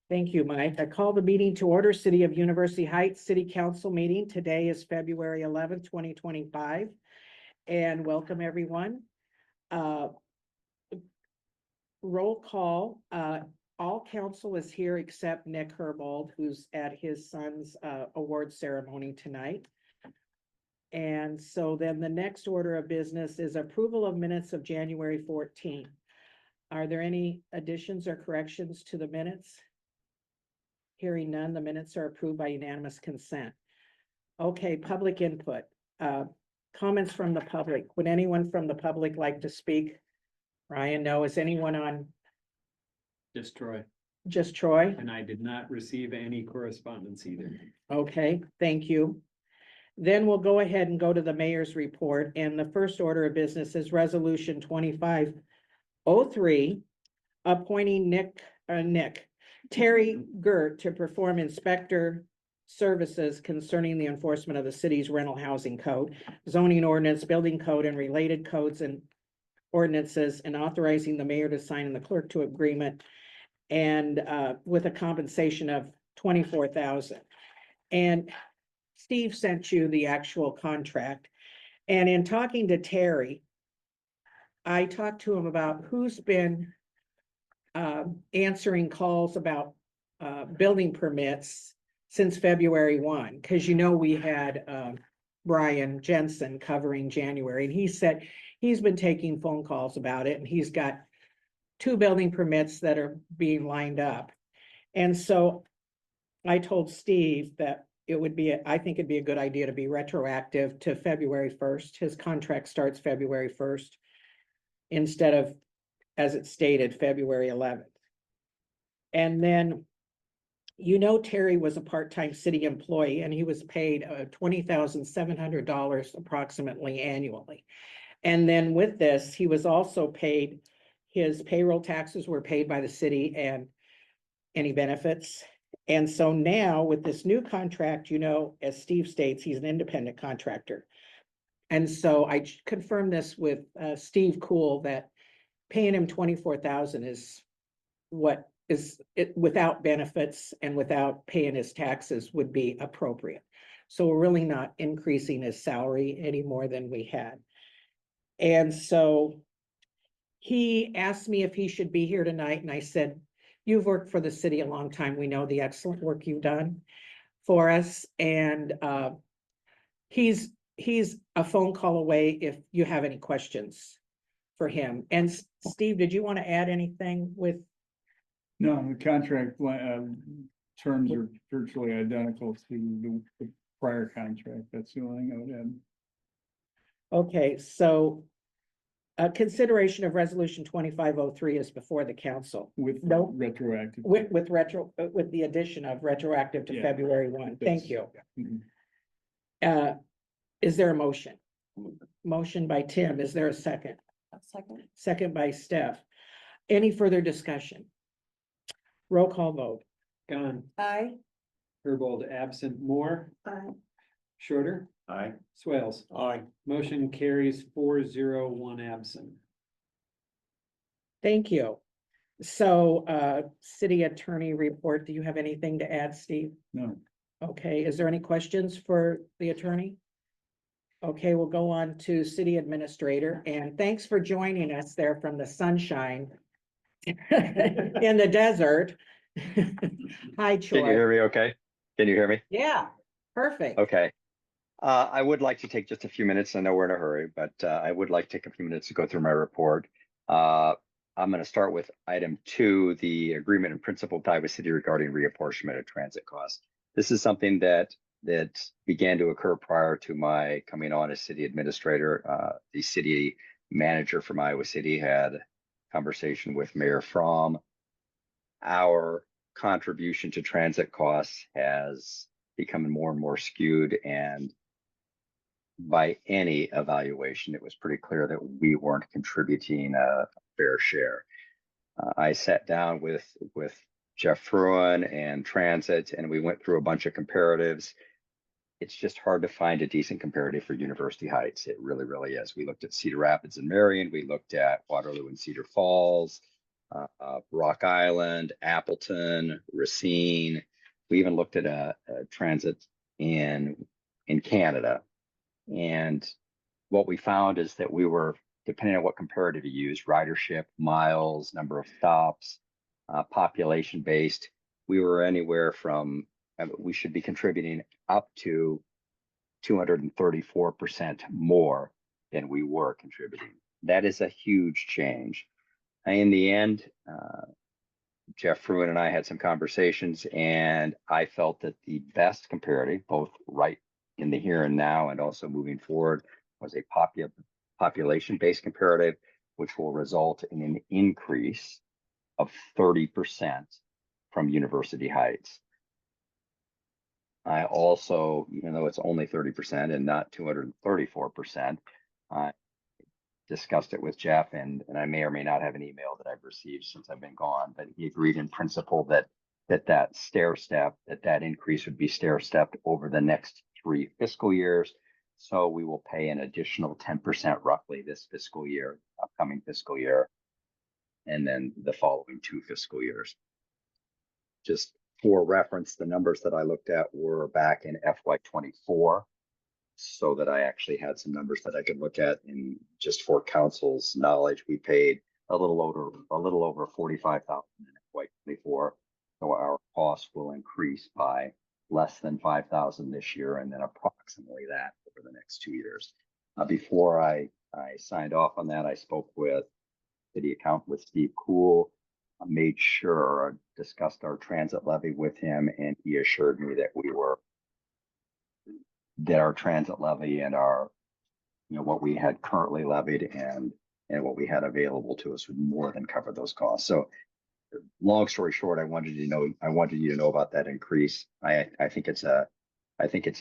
Thank you, Mike. I call the meeting to order, City of University Heights City Council meeting. Today is February 11th, 2025. And welcome everyone. Roll call. All council is here except Nick Herbold, who's at his son's award ceremony tonight. And so then the next order of business is approval of minutes of January 14th. Are there any additions or corrections to the minutes? Hearing none, the minutes are approved by unanimous consent. Okay, public input. Comments from the public. Would anyone from the public like to speak? Ryan, no. Is anyone on? Just Troy, Just Troy? and I did not receive any correspondence either. Okay, thank you. Then we'll go ahead and go to the mayor's report. And the first order of business is resolution 2503, appointing Terry Gert to perform inspector services concerning the enforcement of the city's rental housing code, zoning ordinance, building code, and related codes and ordinances, and authorizing the mayor to sign and the clerk to agreement, and with a compensation of $24,000. And Steve sent you the actual contract. And in talking to Terry, I talked to him about who's been answering calls about building permits since February 1, because we had Brian Jensen covering January, and he said he's been taking phone calls about it, and he's got 2 building permits that are being lined up. And so I told Steve that I think it'd be a good idea to be retroactive to February 1st. His contract starts February 1st instead of, as it stated, February 11th. And then, Terry was a part-time city employee and he was paid $20,700 approximately annually. And then with this, he was also paid, his payroll taxes were paid by the city and any benefits. And so now with this new contract, as Steve states, he's an independent contractor. And so I confirmed this with Steve Cool that paying him $24,000 is what is it without benefits and without paying his taxes would be appropriate. So we're really not increasing his salary any more than we had. And so he asked me if he should be here tonight, and I said, you've worked for the city a long time. We know the excellent work you've done for us. And he's a phone call away if you have any questions for him. And Steve, did you want to add anything with? No, the contract terms are virtually identical to the prior contract. That's the only thing I would add. Okay, so consideration of resolution 2503 is before the council. With No. retroactive. With the addition of retroactive to Yeah. February 1. Thank you. Mhm. Is there a motion? Motion by Tim. Is there a second? A second. Second by Steph. Any further discussion? Roll call vote. Gone, Aye. Herbold absent, Moore, Aye. Shorter, Aye. Swales. Aye. Motion carries 4-0, 1 absent. Thank you. So, city attorney report, do you have anything to add, Steve? No. Okay, is there any questions for the attorney? Okay, we'll go on to city administrator, and thanks for joining us there from the sunshine in the desert. Hi, Can you hear Troy. me okay? Can you hear me? Yeah, perfect. Okay. I would like to take just a few minutes. I know we're in a hurry, but I would like to take a few minutes to go through my report. I'm going to start with item 2, the agreement in principle with Iowa City regarding reapportionment of transit costs. This is something that began to occur prior to my coming on as city administrator. The city manager from Iowa City had a conversation with Mayor Fromm. Our contribution to transit costs has become more and more skewed, and by any evaluation, it was pretty clear that we weren't contributing a fair share. I sat down with Jeff Fruin and Transit, and we went through a bunch of comparatives. It's just hard to find a decent comparative for University Heights. It really, really is. We looked at Cedar Rapids and Marion. We looked at Waterloo and Cedar Falls. Rock Island, Appleton, Racine. We even looked at a transit in Canada. And what we found is that we were, depending on what comparative you use, ridership, miles, number of stops, population based, we were anywhere from, we should be contributing up to 234% more than we were contributing. That is a huge change. In the end, Jeff Fruin and I had some conversations, and I felt that the best comparative, both right in the here and now and also moving forward, was a population-based comparative, which will result in an increase of 30% from University Heights. I also, even though it's only 30% and not 234%, I discussed it with Jeff, and I may or may not have an email that I've received since I've been gone, but he agreed in principle that stair step, that increase would be stair stepped over the next 3 fiscal years. So we will pay an additional 10% roughly this fiscal year, upcoming fiscal year, and then the following 2 fiscal years. Just for reference, the numbers that I looked at were back in FY24, so that I actually had some numbers that I could look at. And just for council's knowledge, we paid a little over 45,000 in FY24. So our costs will increase by less than 5,000 this year, and then approximately that over the next 2 years. Before I signed off on that, I spoke with city accountant with Steve Cool, made sure, discussed our transit levy with him, and he assured me that our transit levy and our, what we had currently levied and what we had available to us would more than cover those costs. So long story short, I wanted you to know about that increase. I think it's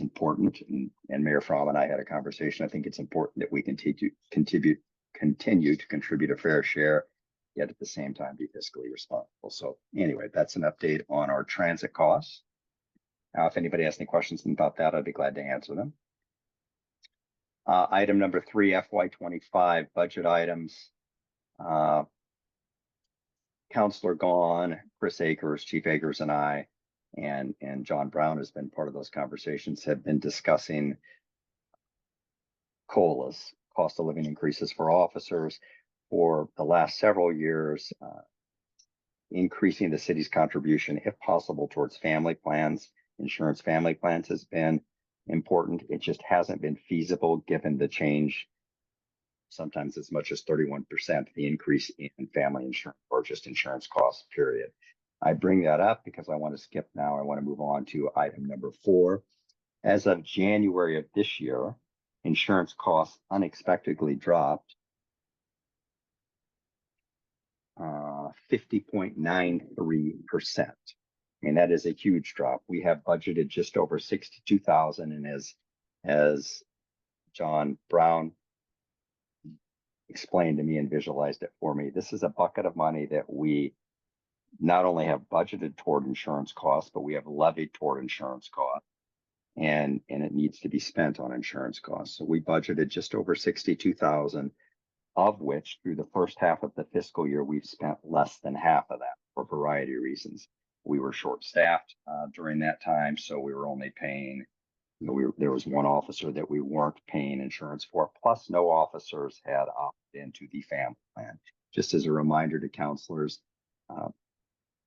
important, and Mayor Fromm and I had a conversation. I think it's important that we continue to contribute a fair share, yet at the same time be fiscally responsible. So anyway, that's an update on our transit costs. Now, if anybody has any questions about that, I'd be glad to answer them. Item number 3, FY25 budget items. Councilor Gahn, Chris Akers, Chief Akers, and I, and John Brown has been part of those conversations, have been discussing COLAs, cost of living increases for officers, for the last several years, increasing the city's contribution, if possible, towards family plans. Insurance family plans has been important. It just hasn't been feasible given the change, sometimes as much as 31%, the increase in family insurance or just insurance costs, period. I bring that up because I want to skip now. I want to move on to item number 4. As of January of this year, insurance costs unexpectedly dropped 50.93%. And that is a huge drop. We have budgeted just over 62,000, and as John Brown explained to me and visualized it for me, this is a bucket of money that we not only have budgeted toward insurance costs, but we have levied toward insurance costs, and it needs to be spent on insurance costs. So we budgeted just over 62,000, of which through the first half of the fiscal year, we've spent less than half of that for a variety of reasons. We were short-staffed during that time, so we were only paying, there was one officer that we weren't paying insurance for, plus no officers had opted into the family plan. Just as a reminder to counselors,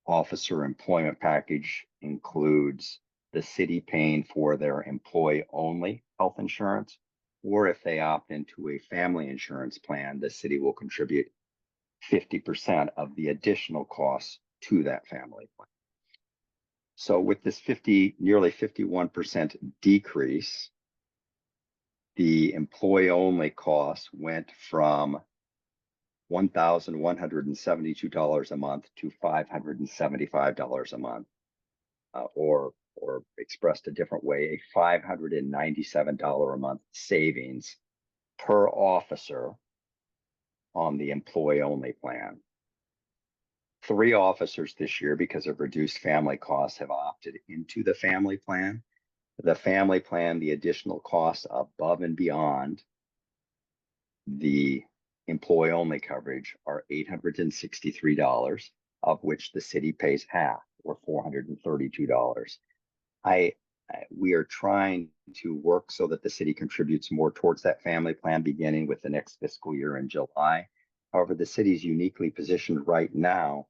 officer employment package includes the city paying for their employee-only health insurance, or if they opt into a family insurance plan, the city will contribute 50% of the additional costs to that family plan. So with this nearly 51% decrease, the employee-only costs went from $1,172 a month to $575 a month, or expressed a different way, a $597 a month savings per officer on the employee-only plan. 3 officers this year, because of reduced family costs, have opted into the family plan. The family plan, the additional costs above and beyond the employee-only coverage are $863, of which the city pays half, or $432. We are trying to work so that the city contributes more towards that family plan beginning with the next fiscal year in July. However, the city is uniquely positioned right now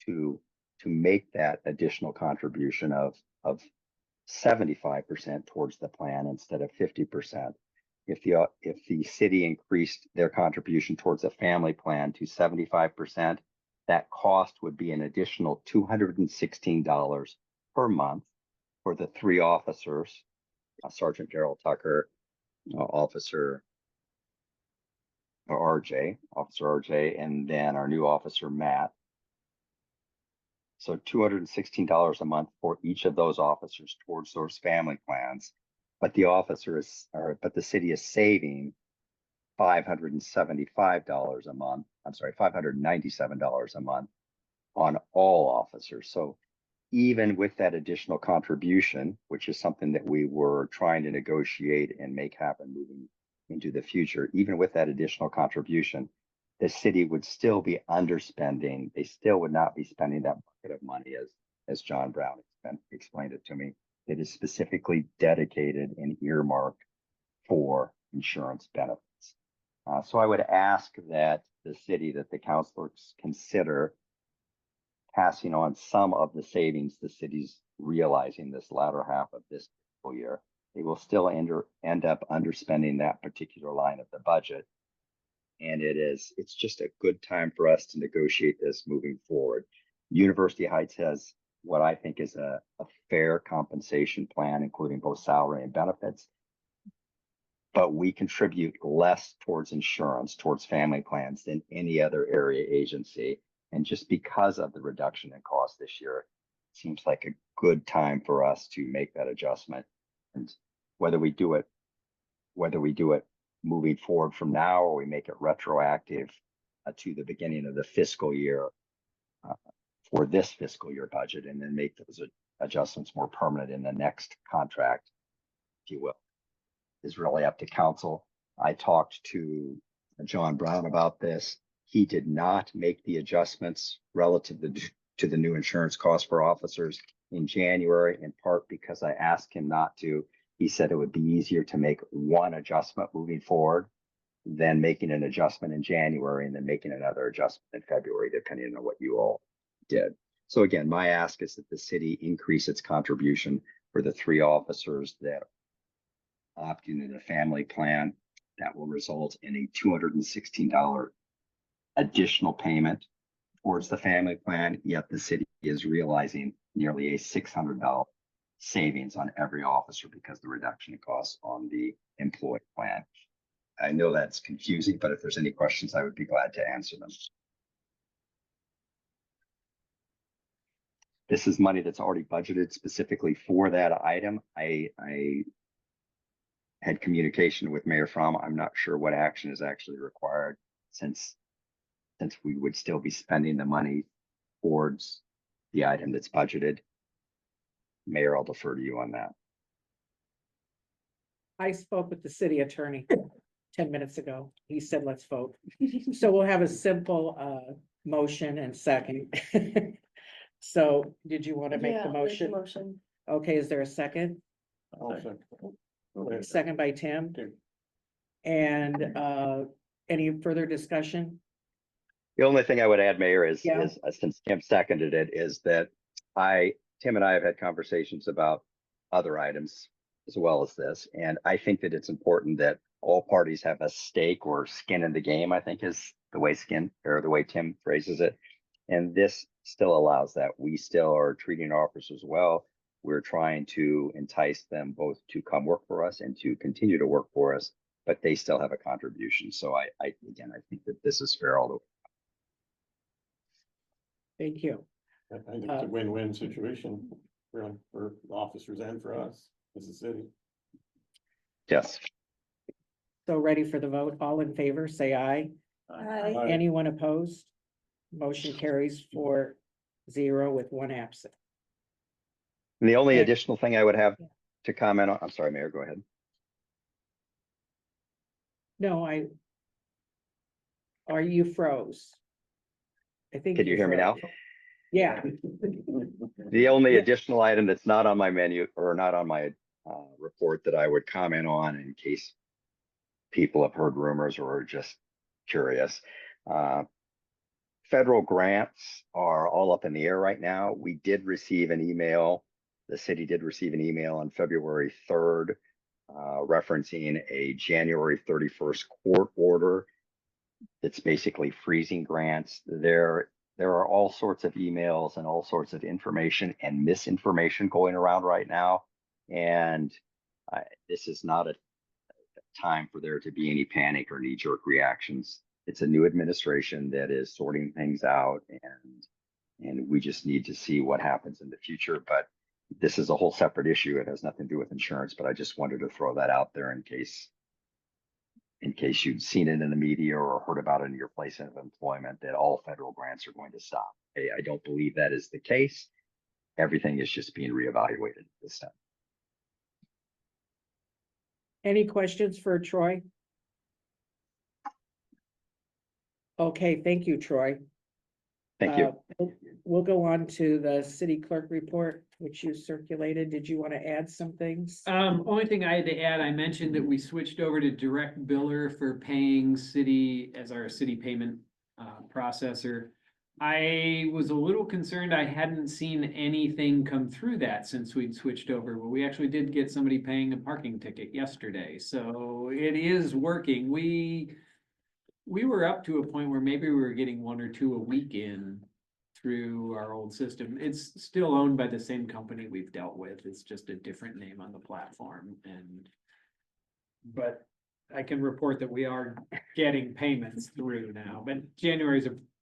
to make that additional contribution of 75% towards the plan instead of 50%. If the city increased their contribution towards a family plan to 75%, that cost would be an additional $216 per month for the three officers, Sergeant Darrell Tucker, Officer RJ, and then our new officer, Matt. So $216 a month for each of those officers towards those family plans. But the city is saving $575 a month. I'm sorry, $597 a month on all officers. So even with that additional contribution, which is something that we were trying to negotiate and make happen moving into the future, even with that additional contribution, the city would still be underspending. They still would not be spending that bucket of money as John Brown explained it to me. It is specifically dedicated and earmarked for insurance benefits. So I would ask that the councilors consider passing on some of the savings the city's realizing this latter half of this fiscal year. They will still end up underspending that particular line of the budget. And it's just a good time for us to negotiate this moving forward. University Heights has what I think is a fair compensation plan, including both salary and benefits. But we contribute less towards insurance, towards family plans than any other area agency. And just because of the reduction in cost this year, it seems like a good time for us to make that adjustment. And whether we do it moving forward from now, or we make it retroactive to the beginning of the fiscal year for this fiscal year budget, and then make those adjustments more permanent in the next contract, if you will, is really up to council. I talked to John Brown about this. He did not make the adjustments relative to the new insurance cost for officers in January, in part because I asked him not to. He said it would be easier to make one adjustment moving forward than making an adjustment in January and then making another adjustment in February, depending on what you all did. So again, my ask is that the city increase its contribution for the three officers that opt into the family plan. That will result in a $216 additional payment towards the family plan, yet the city is realizing nearly a $600 savings on every officer because of the reduction in costs on the employee plan. I know that's confusing, but if there's any questions, I would be glad to answer them. This is money that's already budgeted specifically for that item. I had communication with Mayor Fromm. I'm not sure what action is actually required since we would still be spending the money towards the item that's budgeted. Mayor, I'll defer to you on that. I spoke with the city attorney 10 minutes ago. He said, let's vote. So we'll have a simple motion and second. So did you want to make the motion? Motion. Okay, is there a second? Second by Tim. And any further discussion? The only thing I would add, Mayor, is Yeah. since Tim seconded it, is that Tim and I have had conversations about other items as well as this. And I think that it's important that all parties have a stake or skin in the game, I think is the way Tim phrases it. And this still allows that. We still are treating our officers well. We're trying to entice them both to come work for us and to continue to work for us, but they still have a contribution. So I think that this is fair all the way. Thank you. I think it's a win-win situation for officers and for us as a city. Yes. So ready for the vote? All in favor, say aye. Aye. Anyone opposed? Motion carries 4-0 with one absent. And the only Okay. additional thing I would have to comment on, I'm sorry, Mayor, go ahead. No, are you froze? I think. Can you hear me now? froze. Yeah, The only Yeah. additional item that's not on my menu or not on my report that I would comment on in case people have heard rumors or are just curious. Federal grants are all up in the air right now. We did receive an email. The city did receive an email on February 3rd referencing a January 31st court order. It's basically freezing grants. There are all sorts of emails and all sorts of information and misinformation going around right now. And this is not a time for there to be any panic or knee-jerk reactions. It's a new administration that is sorting things out, and we just need to see what happens in the future. But this is a whole separate issue. It has nothing to do with insurance, but I just wanted to throw that out there in case you'd seen it in the media or heard about it in your place of employment, that all federal grants are going to stop. I don't believe that is the case. Everything is just being reevaluated this time. any questions for Troy? Okay, thank you, Troy. Thank you. We'll go on to the city clerk report, which you circulated. Did you want to add some things? Only thing I had to add, I mentioned that we switched over to direct biller for paying city as our city payment processor. I was a little concerned I hadn't seen anything come through that since we'd switched over, but we actually did get somebody paying a parking ticket yesterday, so it is working. We were up to a point where maybe we were getting 1 or 2 a week in through our old system. It's still owned by the same company we've dealt with. It's just a different name on the platform, but I can report that we are getting payments through now, but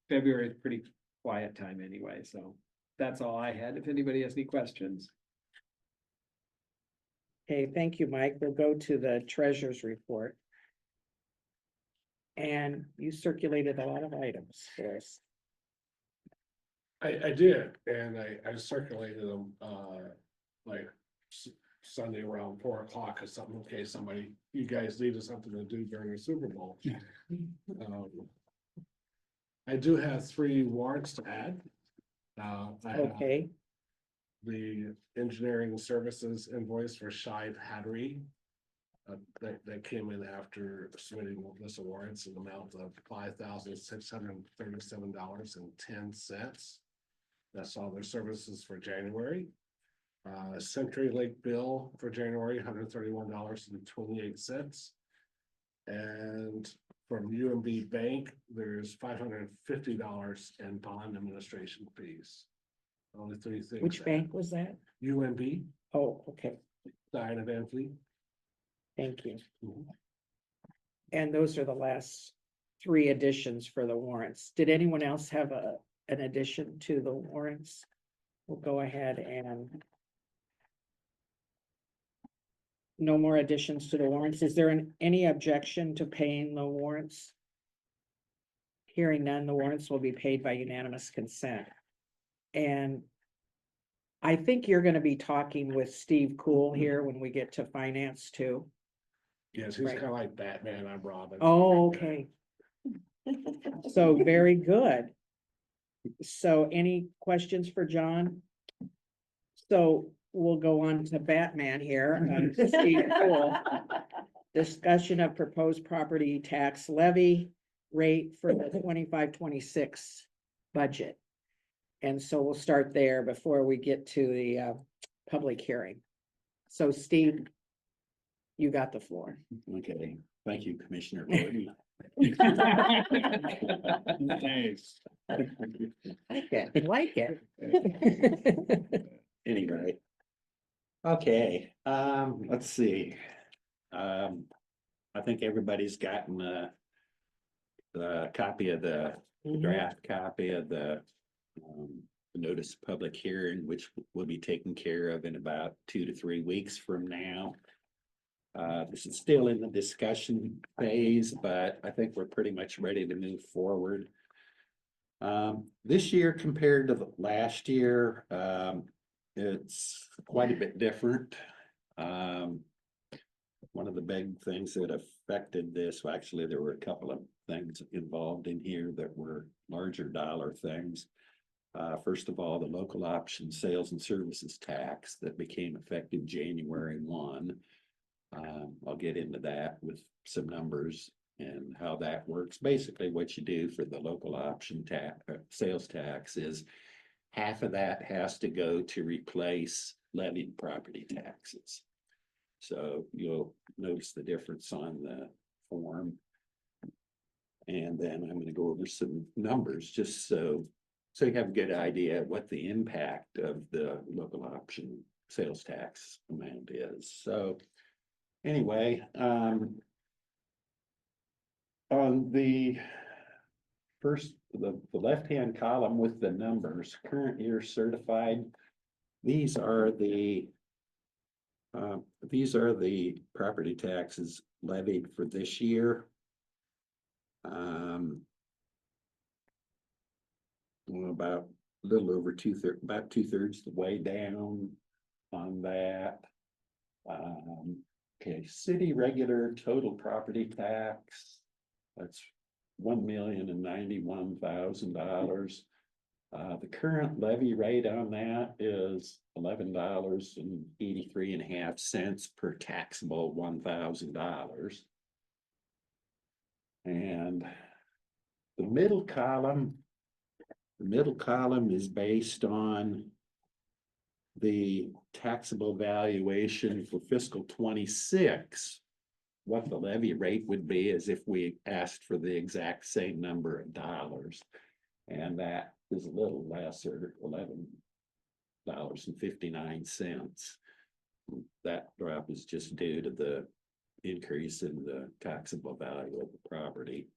February is pretty quiet time anyway, so that's all I had. If anybody has any questions. Okay, thank you, Mike. We'll go to the treasurer's report. And you circulated a lot of items for us. I did, and I circulated them, like Sunday around 4 o'clock or something, in case you guys needed something to do during the Super Bowl. I do have 3 warrants to add. I have Okay, the engineering services invoice for Shive Hattery. That came in after submitting this warrants in the amount of $5,637.10. That's all their services for January. Century Lake bill for January, $131.28. And from UMB Bank, there's $550 in bond administration fees. Only 3 things. which bank was that? UMB, Oh, okay, Diana Van Fleet. thank you. Mhm. And those are the last 3 additions for the warrants. Did anyone else have an addition to the warrants? We'll go ahead and. No more additions to the warrants. Is there any objection to paying the warrants? Hearing none, the warrants will be paid by unanimous consent. And I think you're gonna be talking with Steve Cool here when we get to finance too. Yes, he's Right. kind of like Batman, I'm Robin. Oh, okay. So very good. So any questions for John? So we'll go on to Batman here. Steve Cool. Discussion of proposed property tax levy rate for the 25-26 budget. And so we'll start there before we get to the public hearing. So Steve, you got the floor. Okay, thank you, Commissioner Gordon. Nice. Like it. Anyway. Okay, let's see. I think everybody's gotten the copy of the draft copy of the notice of public hearing, which will be taken care of in about 2 to 3 weeks from now. This is still in the discussion phase, but I think we're pretty much ready to move forward. This year compared to last year, it's quite a bit different. One of the big things that affected this, well, actually, there were a couple of things involved in here that were larger dollar things. First of all, the local option sales and services tax that became effective January 1. I'll get into that with some numbers and how that works. Basically, what you do for the local option sales tax is half of that has to go to replace levied property taxes. So you'll notice the difference on the form. And then I'm going to go over some numbers just so you have a good idea of what the impact of the local option sales tax amount is. So anyway, on the first, the left-hand column with the numbers, current year certified, these are the property taxes levied for this year. About a little over about 2/3 the way down on that. Okay, city regular total property tax, that's $1,091,000. The current levy rate on that is $11.83 per taxable $1,000. And the middle column is based on the taxable valuation for fiscal 26. What the levy rate would be as if we asked for the exact same number of dollars. And that is a little lesser, $11.59. That drop is just due to the increase in the taxable value of the property.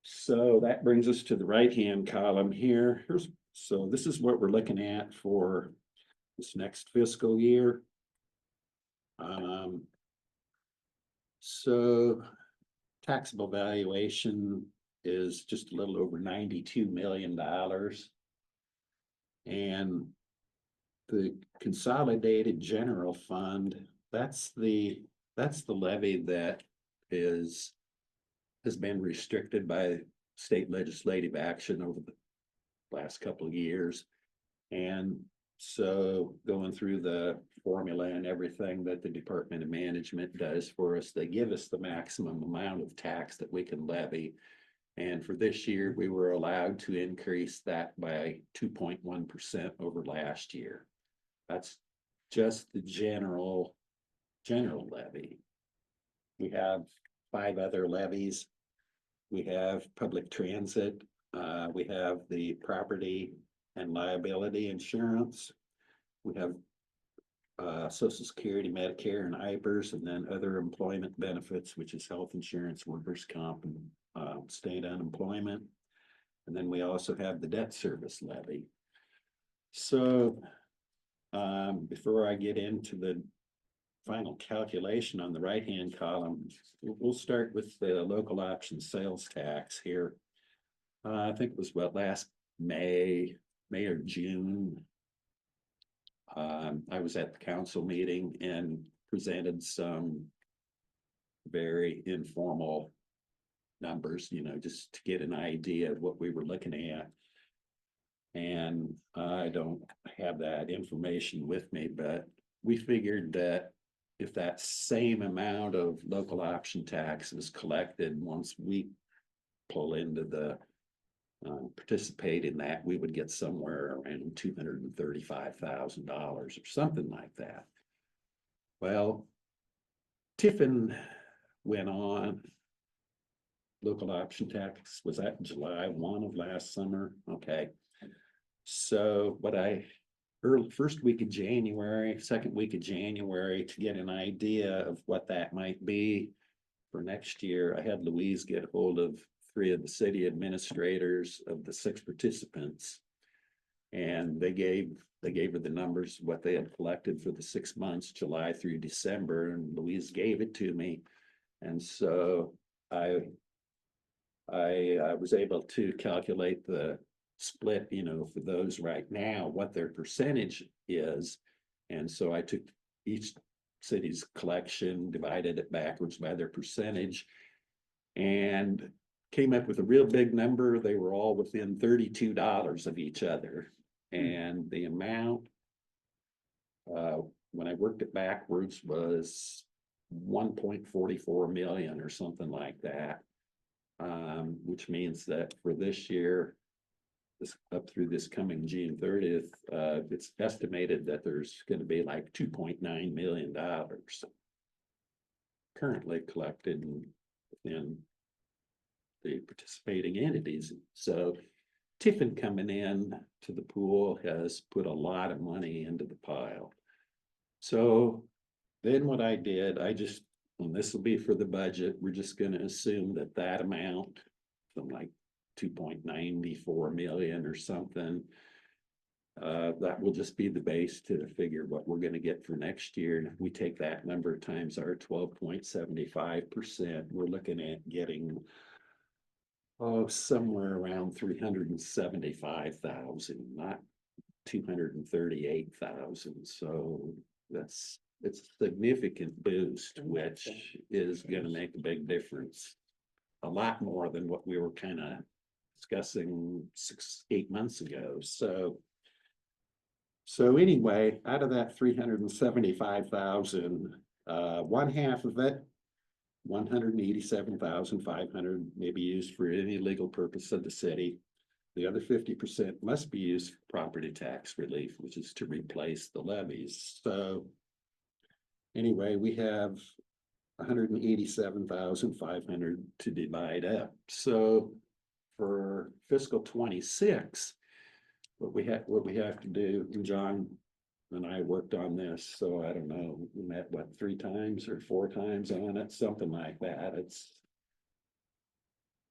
So that brings us to the right-hand column here. So this is what we're looking at for this next fiscal year. So taxable valuation is just a little over $92 million. And the consolidated general fund, that's the levy that has been restricted by state legislative action over the last couple of years. And so going through the formula and everything that the Department of Management does for us, they give us the maximum amount of tax that we can levy. And for this year, we were allowed to increase that by 2.1% over last year. That's just the general levy. We have 5 other levies. We have public transit. We have the property and liability insurance. We have Social Security, Medicare, and IPERS, and then other employment benefits, which is health insurance, workers' comp, and state unemployment. And then we also have the debt service levy. So before I get into the final calculation on the right-hand column, we'll start with the local option sales tax here. I think it was last May or June. I was at the council meeting and presented some very informal numbers, just to get an idea of what we were looking at. And I don't have that information with me, but we figured that if that same amount of local option tax is collected, once we pull into the participate in that, we would get somewhere around $235,000 or something like that. Well, Tiffin went on. Local option tax was that July 1 of last summer. Okay. So first week of January, second week of January, to get an idea of what that might be for next year, I had Louise get hold of 3 of the city administrators of the 6 participants. And they gave her the numbers, what they had collected for the 6 months, July through December, and Louise gave it to me. And so I was able to calculate the split, for those right now, what their percentage is. And so I took each city's collection, divided it backwards by their percentage. And came up with a real big number. They were all within $32 of each other. And the amount, when I worked it backwards, was 1.44 million or something like that. Which means that for this year, this up through this coming June 30th, it's estimated that there's gonna be like $2.9 million currently collected in the participating entities. So Tiffin coming in to the pool has put a lot of money into the pile. So then what I did, and this will be for the budget, we're just gonna assume that that amount, something like 2.94 million or something, that will just be the base to figure what we're gonna get for next year. And if we take that number times our 12.75%, we're looking at getting somewhere around 375,000, not 238,000. So it's a significant boost, which is gonna make a big difference. A lot more than what we were kind of discussing 6-8 months ago. So anyway, out of that 375,000, one half of it, 187,500 may be used for any legal purpose of the city. The other 50% must be used for property tax relief, which is to replace the levies. So anyway, we have 187,500 to divide up. So for fiscal 26, what we have to do, and John and I worked on this, so I don't know, we met 3 times or 4 times on it, something like that. It's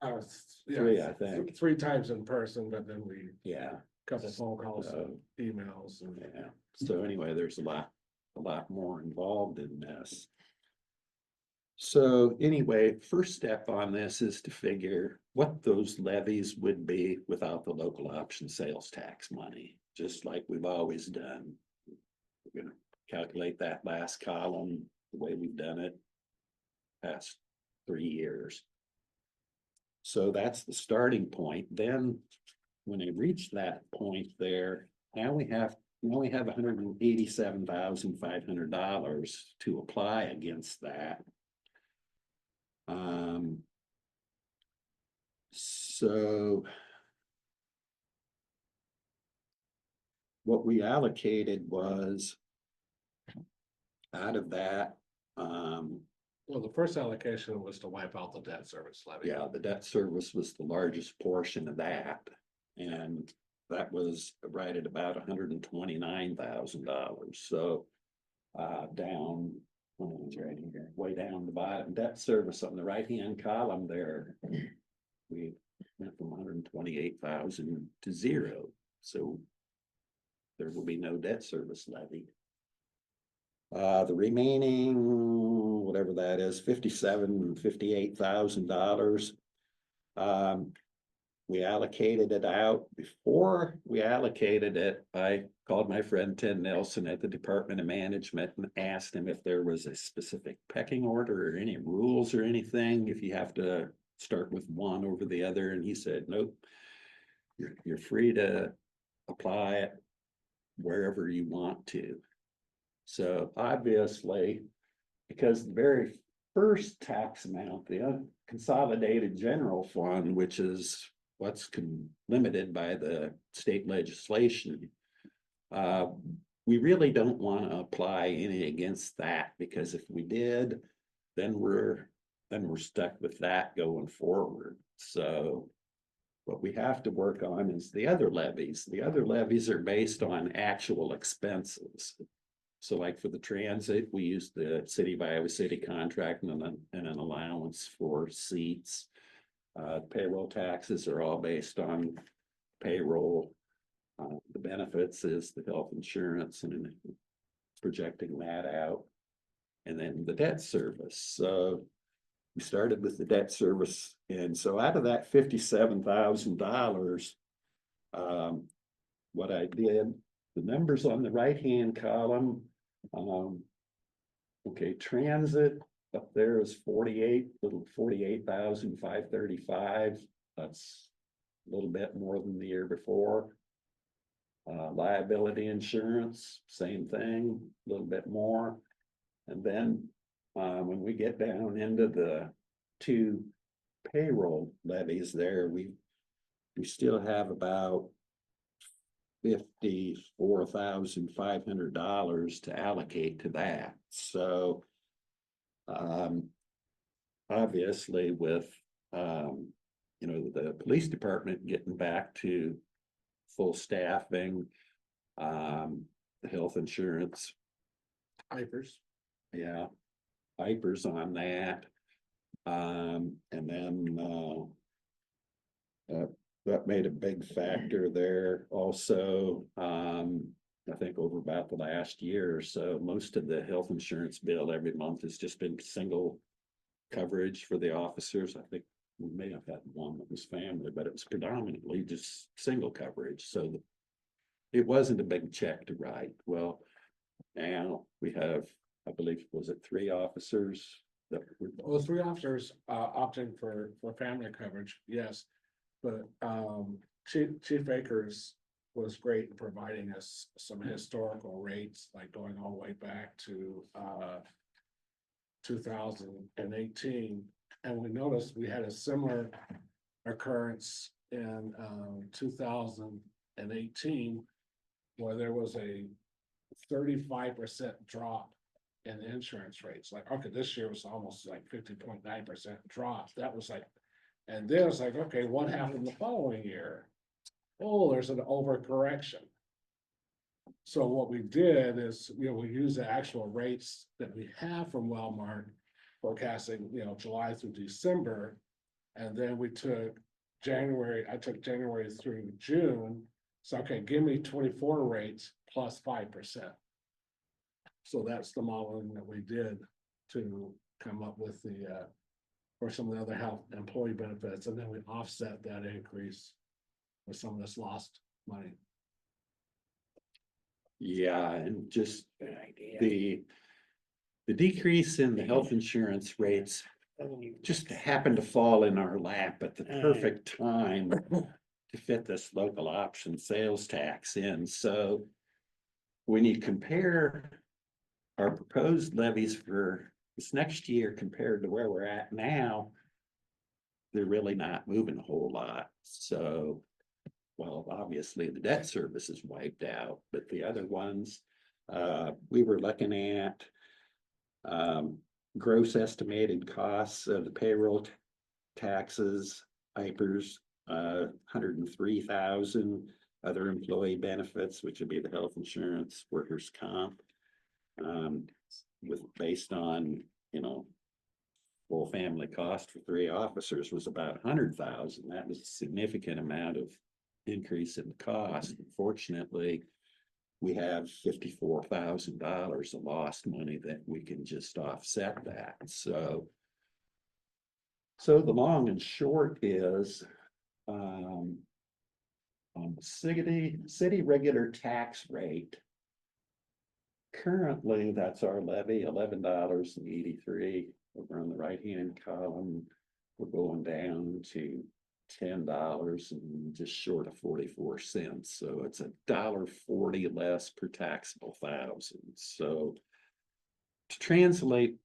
Yeah, 3, I think. 3 times in person, but then we, Yeah. couple phone calls, So, and emails and. yeah. So anyway, there's a lot more involved in this. So anyway, first step on this is to figure what those levies would be without the local option sales tax money, just like we've always done. We're gonna calculate that last column the way we've done it past 3 years. So that's the starting point. Then when I reach that point there, now we have $187,500 to apply against that. So what we allocated was out of that, Well, the first allocation was to wipe out the debt service levy. yeah, the debt service was the largest portion of that. And that was right at about $129,000. So down, right here, way down the bottom, debt service on the right-hand column there, we went from 128,000 to 0. So there will be no debt service levied. The remaining, whatever that is, $58,000. We allocated it out. Before we allocated it, I called my friend Ted Nelson at the Department of Management and asked him if there was a specific pecking order or any rules or anything, if you have to start with one over the other. And he said, nope, you're free to apply it wherever you want to. So obviously, because the very first tax amount, the Consolidated General Fund, which is what's limited by the state legislation, we really don't want to apply any against that, because if we did, then we're stuck with that going forward. So what we have to work on is the other levies. The other levies are based on actual expenses. So like for the transit, we use the City of Iowa City contract and an allowance for seats. Payroll taxes are all based on payroll. The benefits is the health insurance and projecting that out. And then the debt service. So we started with the debt service. And so out of that $57,000, what I did, the numbers on the right-hand column, okay, transit up there is 48,535. That's a little bit more than the year before. Liability insurance, same thing, a little bit more. And then, when we get down into the two payroll levies there, we still have about $54,500 to allocate to that, so. Obviously with, the police department getting back to full staffing. The health insurance, Hypers. yeah, Vipers on that. And then, that made a big factor there also. I think over about the last year or so, most of the health insurance bill every month has just been single coverage for the officers. I think we may have had one that was family, but it was predominantly just single coverage, so it wasn't a big check to write. Well, now we have, I believe, was it 3 officers that were, Well, 3 officers opting for family coverage, yes. But Chief Akers was great in providing us some historical rates, like going all the way back to 2018. And we noticed we had a similar occurrence in 2018, where there was a 35% drop in insurance rates. Like, okay, this year was almost like 50.9% drop. That was like, and then it's like, okay, what happened the following year? Oh, there's an overcorrection. So what we did is, we use the actual rates that we have from Wellmark forecasting, July through December. And then we took I took January through June. So, okay, give me 24 rates plus 5%. So that's the modeling that we did to come up with for some of the other health employee benefits, and then we offset that increase with some of this lost money. yeah, and just Good idea. the decrease in the health insurance rates just happened to fall in our lap at the perfect time to fit this local option sales tax in. So when you compare our proposed levies for this next year compared to where we're at now, they're really not moving a whole lot. So, well, obviously the debt service is wiped out, but the other ones, we were looking at gross estimated costs of the payroll taxes, IPERS, 103,000, other employee benefits, which would be the health insurance, workers' comp, based on, full family cost for 3 officers was about 100,000. That was a significant amount of increase in cost. Unfortunately, we have $54,000 of lost money that we can just offset that. So the long and short is, on the city regular tax rate, currently that's our levy, $11.83. Over on the right-hand column, we're going down to $10 and just short of 44 cents. So it's $1.40 less per taxable thousand. So to translate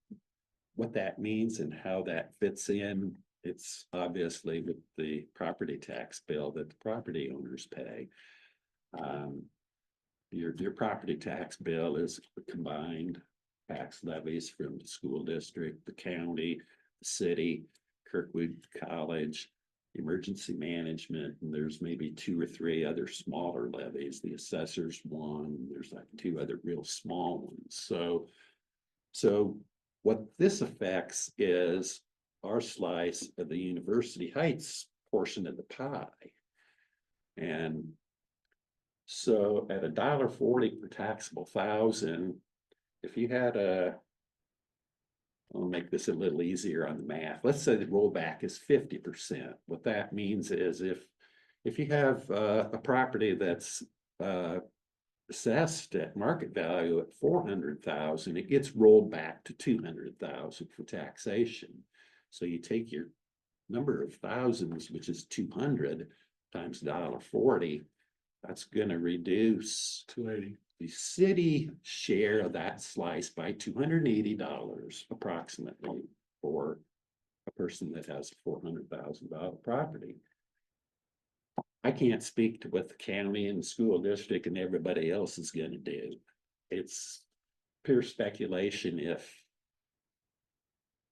what that means and how that fits in, it's obviously with the property tax bill that the property owners pay. Your property tax bill is combined tax levies from the school district, the county, the city, Kirkwood College, emergency management, and there's maybe 2 or 3 other smaller levies. The assessor's one, there's like 2 other real small ones. So what this affects is our slice of the University Heights portion of the pie. And so at $1.40 per taxable thousand, if you had I'll make this a little easier on the math. Let's say the rollback is 50%. What that means is if you have a property that's assessed at market value at 400,000, it gets rolled back to 200,000 for taxation. So you take your number of thousands, which is 200 times $1.40, that's gonna reduce 280. the city share of that slice by $280 approximately for a person that has a $400,000 property. I can't speak to what the county and the school district and everybody else is gonna do. It's pure speculation if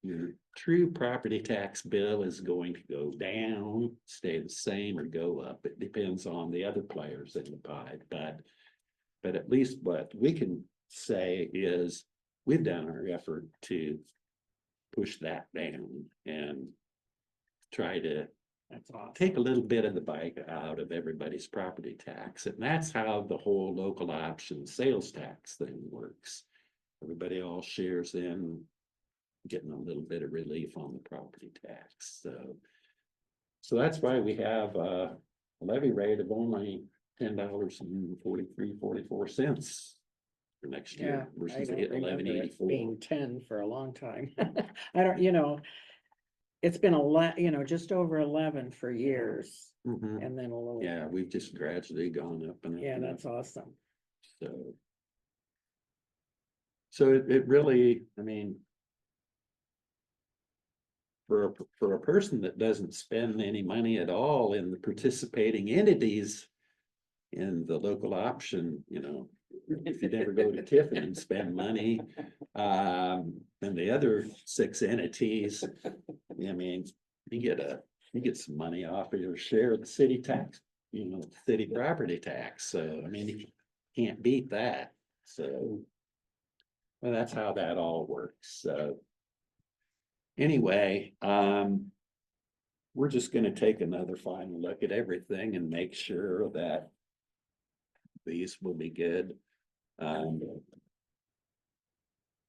your true property tax bill is going to go down, stay the same, or go up. It depends on the other players in the pie, but at least what we can say is we've done our effort to push that down and try to That's awesome. take a little bit of the bite out of everybody's property tax. And that's how the whole local option sales tax thing works. Everybody all shares in getting a little bit of relief on the property tax. So that's why we have a levy rate of only $10.44 for next Yeah, year I versus don't remember it 11.84. being 10 for a long time. I don't, it's been just over 11 for years Mhm. and then a little. Yeah, we've just gradually gone up and up. Yeah, and up. that's awesome. So it really, I mean, for a person that doesn't spend any money at all in the participating entities in the local option, if you never go to Tiffin and spend money, and the other 6 entities, I mean, you get some money off of your share of the city tax, city property tax. So, I mean, you can't beat that. So, well, that's how that all works. So anyway, we're just gonna take another final look at everything and make sure that these will be good.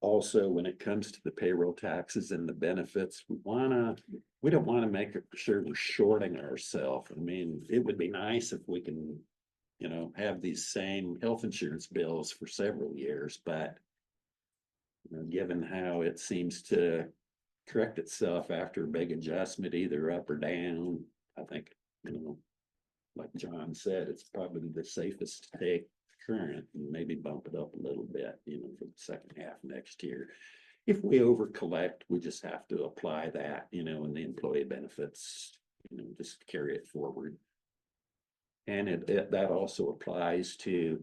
Also, when it comes to the payroll taxes and the benefits, we don't wanna make sure we're shorting ourselves. I mean, it would be nice if we can, have these same health insurance bills for several years, but given how it seems to correct itself after a big adjustment, either up or down, I think, like John said, it's probably the safest to take current and maybe bump it up a little bit, for the second half next year. If we over collect, we just have to apply that, and the employee benefits, just carry it forward. And that also applies to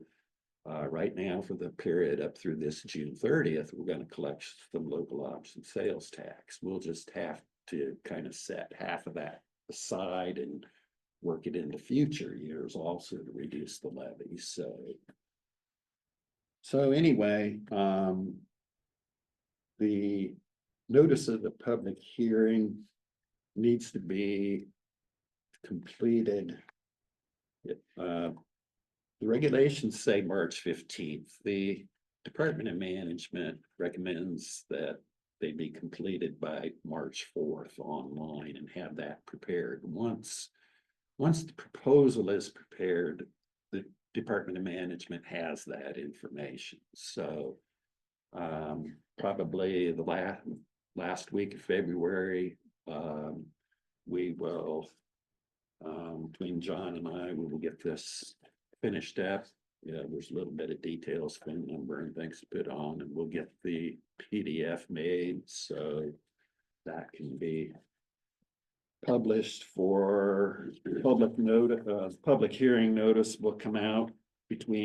right now for the period up through this June 30th, we're going to collect some local option sales tax. We'll just have to kind of set half of that aside and work it into future years also to reduce the levy. So anyway, the notice of the public hearing needs to be completed. The regulations say March 15th. The Department of Management recommends that they be completed by March 4th online and have that prepared. Once the proposal is prepared, the Department of Management has that information. So probably the last week of February, we will, between John and I, we will get this finished up. Yeah, there's a little bit of details, phone number and things to put on, and we'll get the PDF made so that can be published for public hearing. Notice will come out it'll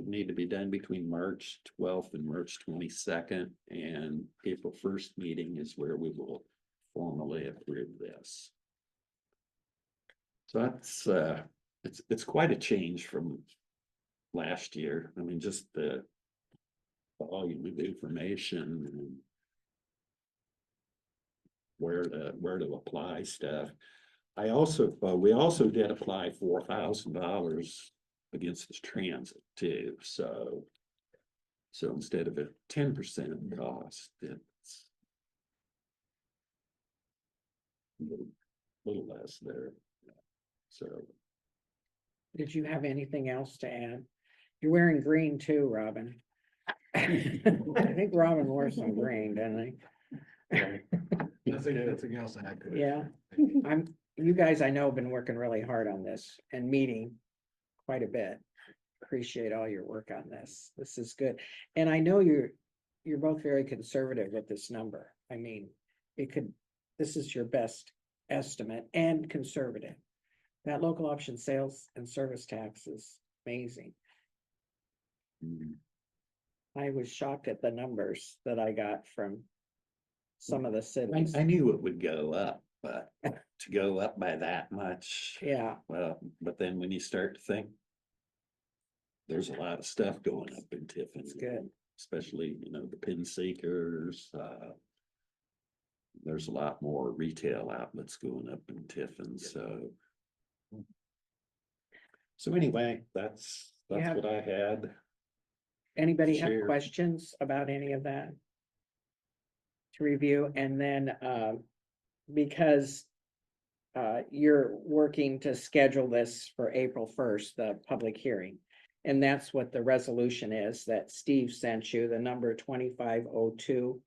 need to be done between March 12th and March 22nd, and April 1st meeting is where we will formally approve this. So that's it's quite a change from last year. I mean, just the volume of information and where to apply stuff. We also did apply $4,000 against this transit too. So instead of a 10% cost, it's a little less there. So Did you have anything else to add? You're wearing green too, Robin. I think Robin wore some green, didn't Nothing else I had. he? Yeah, you guys I know have been working really hard on this and meeting quite a bit. Appreciate all your work on this. This is good. And I know you're both very conservative with this number. I mean, this is your best estimate and conservative. That local option sales and service tax is amazing. Mm, I was shocked at the numbers that I got from some of the cities. I knew it would go up, but to go up by that much, Yeah, well, but then when you start to think. There's a lot of stuff going up in Tiffin. it's good. Especially, the pin seekers, there's a lot more retail outlets going up in Tiffin, so. So anyway, that's Yeah. what I had. Anybody have Sure. questions about any of that? To review, and then, because you're working to schedule this for April 1st, the public hearing. And that's what the resolution is that Steve sent you, the number 2502.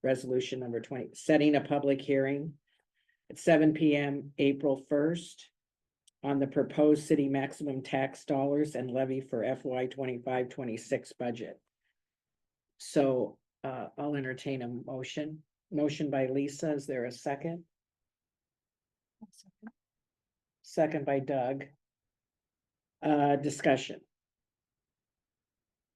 Resolution number 20, setting a public hearing at 7 PM, April 1st. On the proposed city maximum tax dollars and levy for FY 25-26 budget. So I'll entertain a motion. Motion by Lisa, is there a second? Second by Doug. Discussion.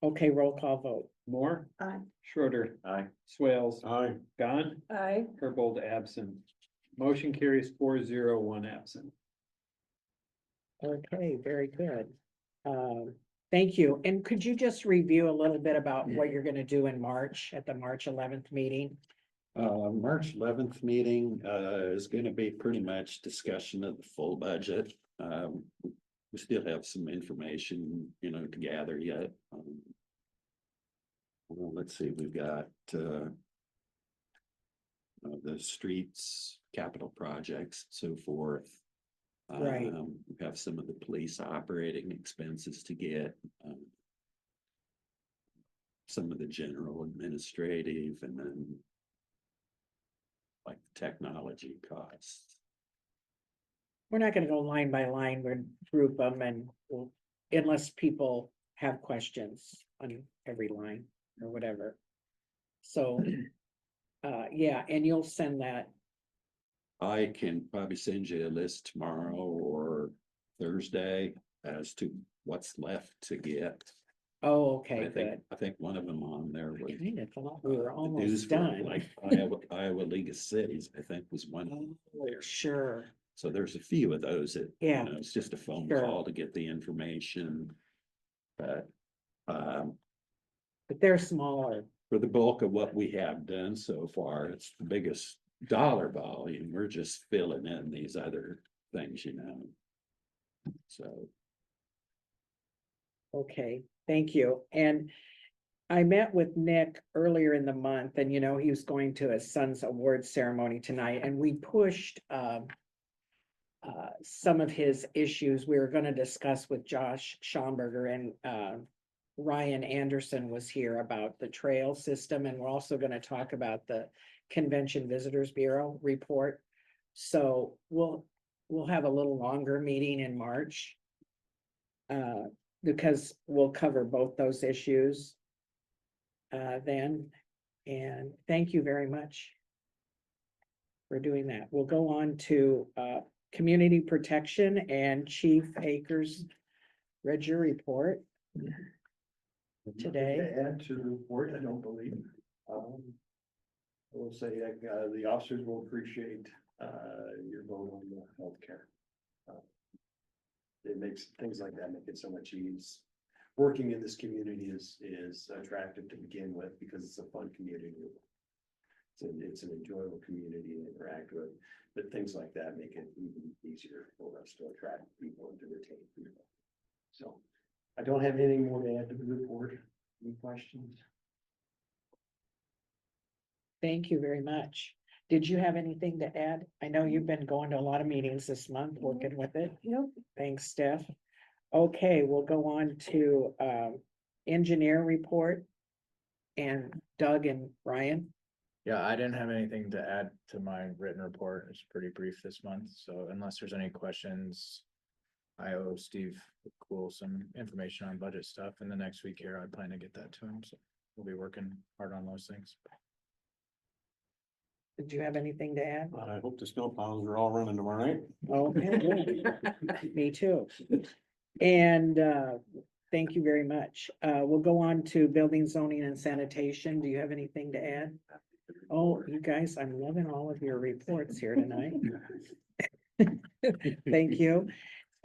Okay, roll call vote. Moore, Aye. Schroeder, Aye. Swales, Aye. Gone, Aye. Herbold absent. Motion carries 4-0, 1 absent. Okay, very good. Thank you. And could you just review a little bit about what you're gonna do in March at the March 11th meeting? March 11th meeting, is gonna be pretty much discussion of the full budget. We still have some information, to gather yet. Well, let's see, we've got, the streets, capital projects, so forth. Right. We have some of the police operating expenses to get. Some of the general administrative and then. Like technology costs. We're not gonna go line by line, we're group them unless people have questions on every line or whatever. So, yeah, and you'll send that, I can probably send you a list tomorrow or Thursday as to what's left to get. oh, okay, good. I think one of them on there was. Kind of thought we were the dues almost for, done. Like Iowa League of Cities, I think was one of them there. Sure, So there's a few of those that, Yeah. it's just a phone Sure. call to get the information. But, but they're smaller. for the bulk of what we have done so far, it's the biggest dollar volume. We're just filling in these other things, So, Okay, thank you. And I met with Nick earlier in the month and he was going to his son's awards ceremony tonight and we pushed some of his issues we were going to discuss with Josh Schomburger and Ryan Anderson was here about the trail system, and we're also going to talk about the Convention Visitors Bureau report. So we'll have a little longer meeting in March. Because we'll cover both those issues. Then, and thank you very much. For doing that. We'll go on to community protection and Chief Akers read your report. Today. To add to the report, I don't believe. I will say that the officers will appreciate your vote on the healthcare. It makes things like that make it so much easier. Working in this community is attractive to begin with because it's a fun community. It's an enjoyable community to interact with, but things like that make it even easier for us to attract people and to retain people. So I don't have anything more to add to the report. Any questions? Thank you very much. Did you have anything to add? I know you've been going to a lot of meetings this month, working with it. Nope. Thanks, Steph. Okay, we'll go on to engineer report. And Doug and Ryan. Yeah, I didn't have anything to add to my written report. It's pretty brief this month, so unless there's any questions. I owe Steve Cool some information on budget stuff, and the next week here, I plan to get that to him, so we'll be working hard on those things. Did you have anything to add? I hope the snow plows are all running tomorrow night. Okay, me too. And thank you very much. We'll go on to building, zoning and sanitation. Do you have anything to add? Oh, you guys, I'm loving all of your reports here tonight. Thank you.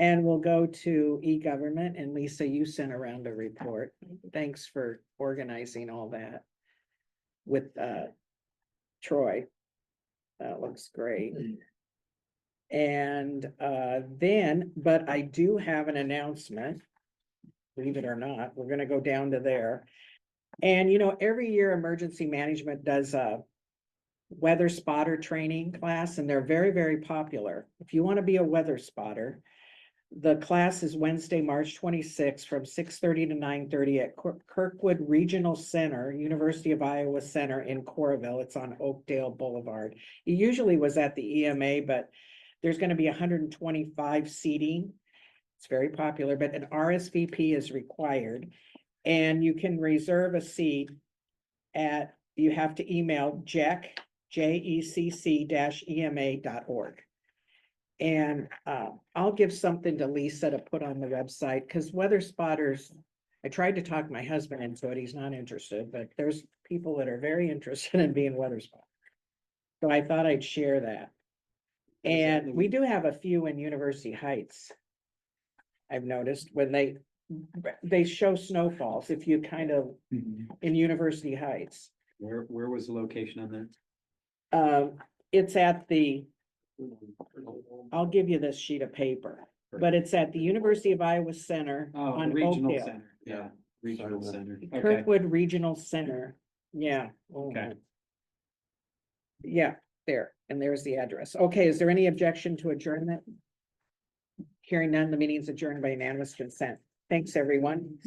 And we'll go to e-government, and Lisa, you sent around a report. Thanks for organizing all that with Troy. That looks great. And then, but I do have an announcement. Believe it or not, we're gonna go down to there. And you know, every year emergency management does a weather spotter training class, and they're very, very popular. If you want to be a weather spotter, the class is Wednesday, March 26th from 6:30 to 9:30 at Kirkwood Regional Center, University of Iowa Center in Coralville. It's on Oakdale Boulevard. It usually was at the EMA, but there's going to be 125 seating. It's very popular, but an RSVP is required. And you can reserve a seat at, you have to email jecc-ema.org. And I'll give something to Lisa to put on the website, because weather spotters, I tried to talk my husband into it, he's not interested, but there's people that are very interested in being weather spotters. So I thought I'd share that. And we do have a few in University Heights. I've noticed when they show snowfalls, if you kind of, in University Heights. Where was the location on that? It's at the, I'll give you this sheet of paper, but it's at the University of Iowa Center Oh, on regional Oakdale. center, yeah, regional center. Okay, Kirkwood Regional Center, yeah. Okay. Yeah, there, and there's the address. Okay, is there any objection to adjournment? Hearing none, the meeting is adjourned by unanimous consent. Thanks, everyone.